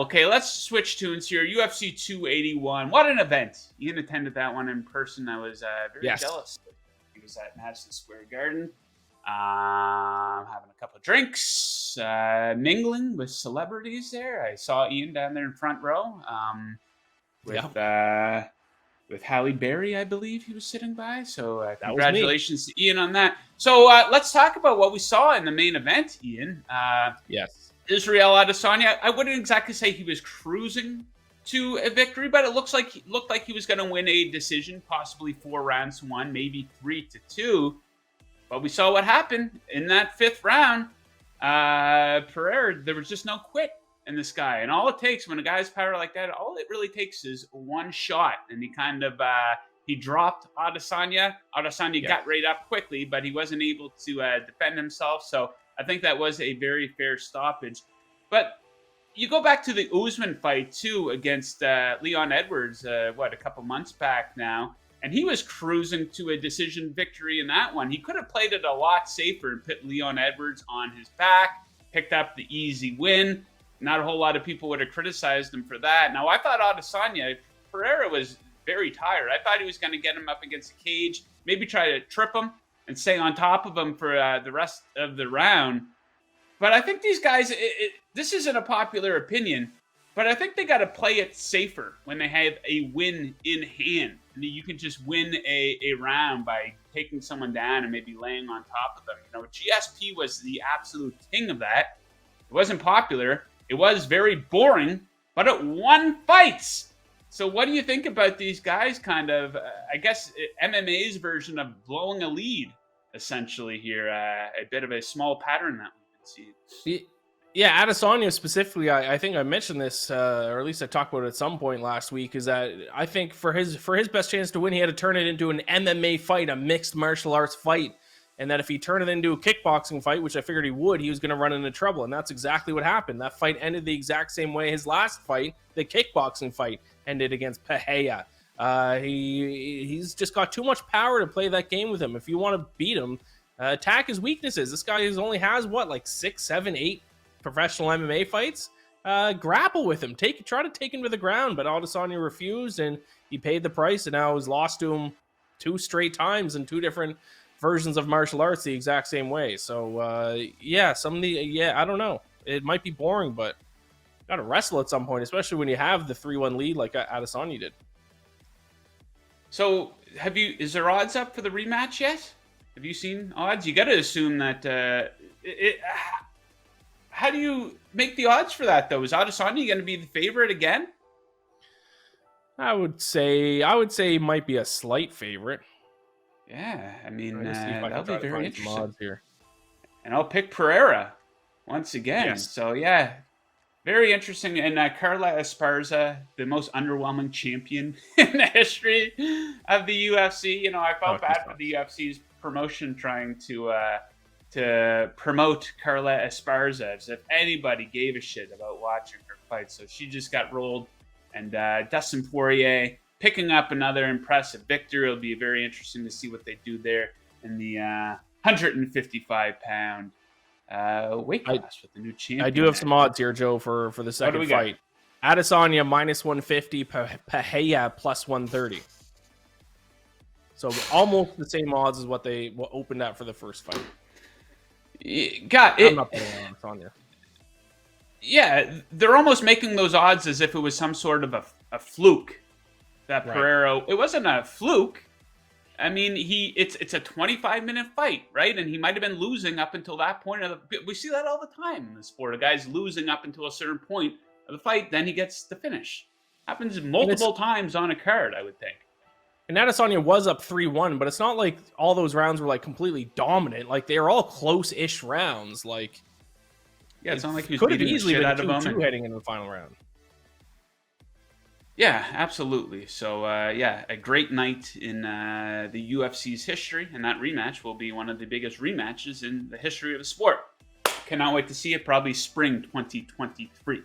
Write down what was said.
Okay, let's switch tunes here. UFC 281. What an event. Ian attended that one in person. I was very jealous. He was at Madison Square Garden, having a couple of drinks, mingling with celebrities there. I saw Ian down there in front row with Halle Berry, I believe he was sitting by. So congratulations to Ian on that. So let's talk about what we saw in the main event, Ian. Yes. Israel Adesanya, I wouldn't exactly say he was cruising to a victory, but it looked like he was going to win a decision, possibly 4 rounds to 1, maybe 3-2. But we saw what happened in that 5th round. Pereira, there was just no quit in this guy. And all it takes when a guy's power like that, all it really takes is one shot. And he kind of he dropped Adesanya. Adesanya got right up quickly, but he wasn't able to defend himself. So I think that was a very fair stoppage. But you go back to the Usman fight, too, against Leon Edwards, a couple months back now. And he was cruising to a decision victory in that one. He could have played it a lot safer and put Leon Edwards on his back, picked up the easy win. Not a whole lot of people would have criticized him for that. Now, I thought Adesanya, Pereira was very tired. I thought he was going to get him up against the cage, maybe try to trip him and stay on top of him for the rest of the round. But I think these guys, this isn't a popular opinion, but I think they got to play it safer when they have a win in hand. I mean, you can just win a round by taking someone down and maybe laying on top of them. You know, GSP was the absolute king of that. It wasn't popular. It was very boring, but it won fights. So what do you think about these guys kind of, I guess, MMA's version of blowing a lead, essentially here? A bit of a small pattern that we can see. Yeah, Adesanya specifically, I think I mentioned this, or at least I talked about it at some point last week, is that I think for his best chance to win, he had to turn it into an MMA fight, a mixed martial arts fight. And that if he turned it into a kickboxing fight, which I figured he would, he was going to run into trouble. And that's exactly what happened. That fight ended the exact same way his last fight, the kickboxing fight, ended against Pereira. He's just got too much power to play that game with him. If you want to beat him, attack his weaknesses. This guy only has, 6, 7, 8 professional MMA fights? Grapple with him. Try to take him to the ground. But Adesanya refused, and he paid the price, and now he's lost to him 2 straight times in 2 different versions of martial arts the exact same way. So I don't know. It might be boring, but got to wrestle at some point, especially when you have the 3-1 lead like Adesanya did. So is there odds up for the rematch yet? Have you seen odds? You got to assume that how do you make the odds for that though? Is Adesanya going to be the favorite again? I would say he might be a slight favorite. Yeah, I mean, that'll be very interesting. Here. And I'll pick Pereira once again. Yes. So, yeah, very interesting. And Carla Esparza, the most underwhelming champion in the history of the UFC. You know, I felt bad for the UFC's promotion trying to promote Carla Esparza as if anybody gave a shit about watching her fight. So she just got rolled. And Dustin Poirier picking up another impressive victory. It'll be very interesting to see what they do there in the 155-pound weight class with the new champion. I do have some odds here, Joe, for the second fight. Adesanya -150, Pereira +130. So almost the same odds as what they opened at for the first fight. I'm not putting on Adesanya. Yeah, they're almost making those odds as if it was some sort of a fluke. That Pereira, it wasn't a fluke. I mean, it's a 25-minute fight, right? And he might have been losing up until that point. We see that all the time in the sport. A guy's losing up until a certain point of the fight, then he gets the finish. Happens multiple times on a card, I would think. And Adesanya was up 3-1, but it's not like all those rounds were like completely dominant. Like they were all close-ish rounds. Like it's not like he was beating the shit out of him heading into the final round. Yeah, absolutely. So, a great night in the UFC's history, and that rematch will be one of the biggest rematches in the history of the sport. Cannot wait to see it, probably spring 2023.